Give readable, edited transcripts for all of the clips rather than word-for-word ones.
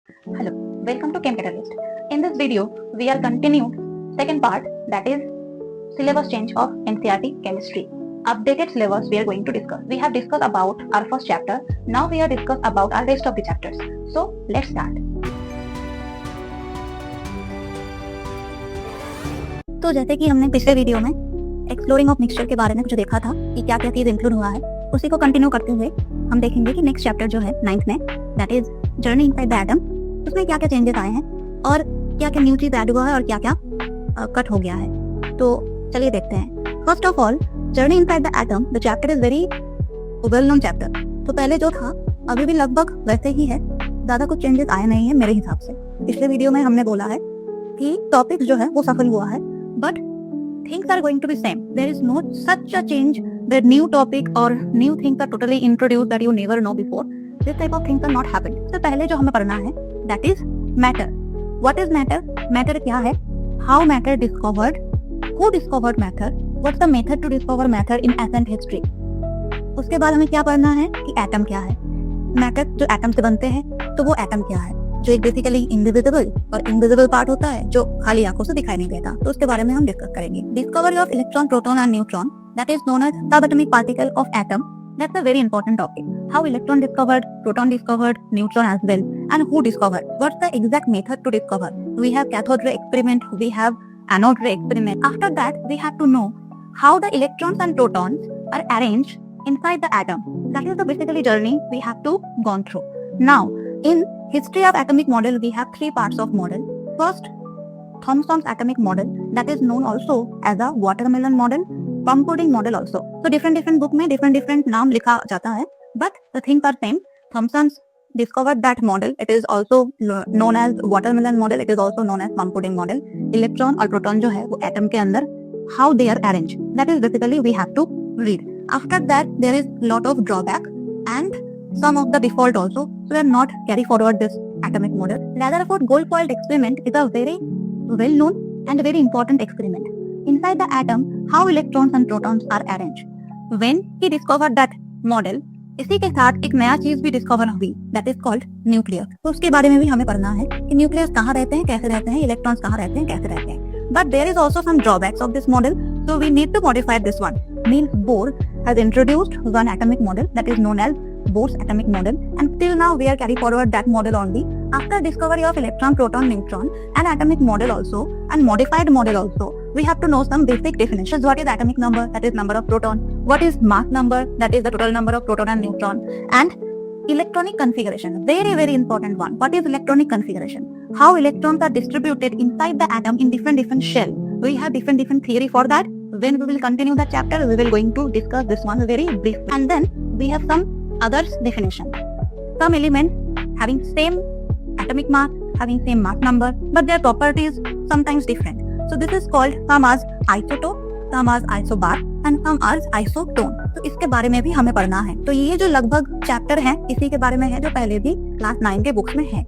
Hello, welcome to Chem Catalyst. In this video, we are continuing second part, that is syllabus change of NCERT chemistry. Updated syllabus we are going to discuss. We have discussed about our first chapter. Now we are discuss about our rest of the chapters. So let's start. तो जैसे कि हमने पिछले video में exploring of mixture के बारे में कुछ देखा था कि क्या क्या चीज इंक्लूड हुआ है, उसी को कंटिन्यू करते हुए हम देखेंगे कि नेक्स्ट चैप्टर जो है 9th में, that is journey inside the atom, उसमें क्या क्या चेंजेस आए हैं और क्या क्या न्यू चीज ऐड हुआ है और क्या क्या कट हो गया है। तो चलिए देखते हैं। First of all, journey inside the atom, the chapter is very well known chapter. तो पहले जो था अभी भी लगभग वैसे ही है, ज्यादा कुछ चेंजेस आए नहीं है मेरे हिसाब से। पिछले वीडियो में हमने बोला है कि टॉपिक जो है वो सफल हुआ है, but things are going to be same. There is no such a change that new topic or new things are totally introduced that you never know before. This type of things are not happening. तो पहले जो हमें पढ़ना है that is matter. What is matter? Matter क्या है? How matter discovered? Who discovered matter? What's the method to discover matter in ancient history? उसके बाद हमें क्या पढ़ना है कि एटम क्या है। मैटर जो एटम से बनते हैं, तो वो एटम क्या है, जो एक बेसिकली इनविजिबल और इनविजिबल पार्ट होता है जो खाली आंखों से दिखाई नहीं देता। तो उसके बारे में हम डिस्कस करेंगे। Discovery of electron, proton and neutron, that is known as subatomic particle of atom, that's a very important topic. How electron discovered, proton discovered, neutron as well, and who discovered, what's the exact method to discover. We have cathode ray experiment, we have anode ray experiment. After that we have to know how the electrons and protons are arranged inside the atom. That is the basically journey we have to gone through. Now, in history of atomic model, we have three parts of model. First, Thomson's atomic model, that is known also as a watermelon model, plum pudding model also. So different book में different नाम लिखा जाता है, but the things are same. Thomson's discovered that model. It is also known as watermelon model. It is also known as plum pudding model. Electron और proton जो है वो atom के अंदर how they are arranged. That is basically we have to read. After that, there is lot of drawback and some of the default also. So we are not carry forward this atomic model. Rutherford gold-foiled experiment is a very well-known and very important experiment. Inside the atom, how electrons and protons are arranged. When he discovered that model, इसी के साथ एक नया चीज भी discover हुई, that is called nucleus. तो उसके बारे में भी हमें पढ़ना है कि न्यूक्लियस कहाँ रहते हैं, कैसे रहते हैं, इलेक्ट्रॉन्स कहाँ रहते हैं, कैसे रहते हैं। But there is also some drawbacks of this model, so we need to modify this one. Niels Bohr has introduced one atomic model that is known as Bohr's atomic model, and till now we are carry forward that model only. After discovery of electron, proton, neutron, and atomic model also, and modified model also, we have to know some basic definitions. What is atomic number? That is number of proton. What is mass number? That is the total number of proton and neutron. And electronic configuration, very important one. What is electronic configuration? How electrons are distributed inside the atom in different shell. We have different theory for that. When we will continue the chapter, we will going to discuss this one very briefly. And then we have some others definition. Some elements having same atomic mass, having same mass number, but their properties sometimes different. So this is called some as isotope, some as isobar, and some as isotone. तो इसके बारे में भी हमें पढ़ना है। तो ये जो लगभग चैप्टर है इसी के बारे में है जो पहले भी क्लास 9 के बुक्स में है।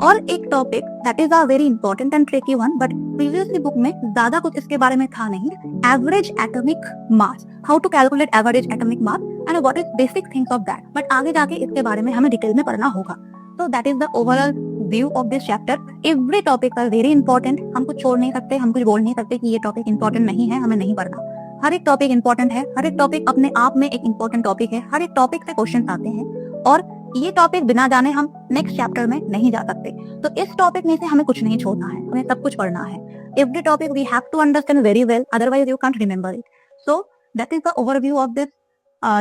और एक topic that is a very important and tricky one, but previously book में ज्यादा कुछ इसके बारे में था नहीं, average atomic mass, how to calculate average atomic mass and what is basic things of that. But आगे जाके इसके बारे में हमें डिटेल में पढ़ना होगा। तो that is the overall view of this chapter. Every topic are very important, हम कुछ छोड़ नहीं सकते, हम कुछ बोल नहीं सकते कि ये टॉपिक इंपॉर्टेंट नहीं है, हमें नहीं पढ़ना। हर एक टॉपिक इंपॉर्टेंट है, हर एक टॉपिक अपने आप में एक इंपॉर्टेंट टॉपिक है, हर एक टॉपिक से क्वेश्चन आते हैं और ये टॉपिक बिना जाने हम नेक्स्ट चैप्टर में नहीं जा सकते। तो इस टॉपिक में से हमें कुछ नहीं छोड़ना है, हमें सब कुछ पढ़ना है। Every topic we have to understand very well, otherwise you can't remember it. So that is the overview of this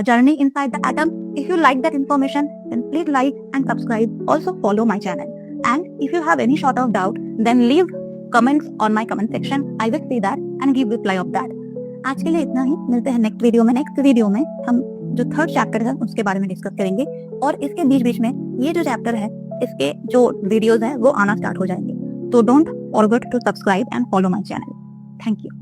journey inside the atom. If you like that information, then please like and subscribe. Also follow my channel. And if you have any sort of doubt, then leave comments on my comment section. I will see that and give reply of that. आज के लिए इतना ही, मिलते हैं next video में। Next video में हम जो थर्ड चैप्टर है उसके बारे में डिस्कस करेंगे और इसके बीच में ये जो चैप्टर है इसके जो वीडियोस हैं वो आना स्टार्ट हो जाएंगे। तो don't forget to subscribe and follow my channel. Thank you.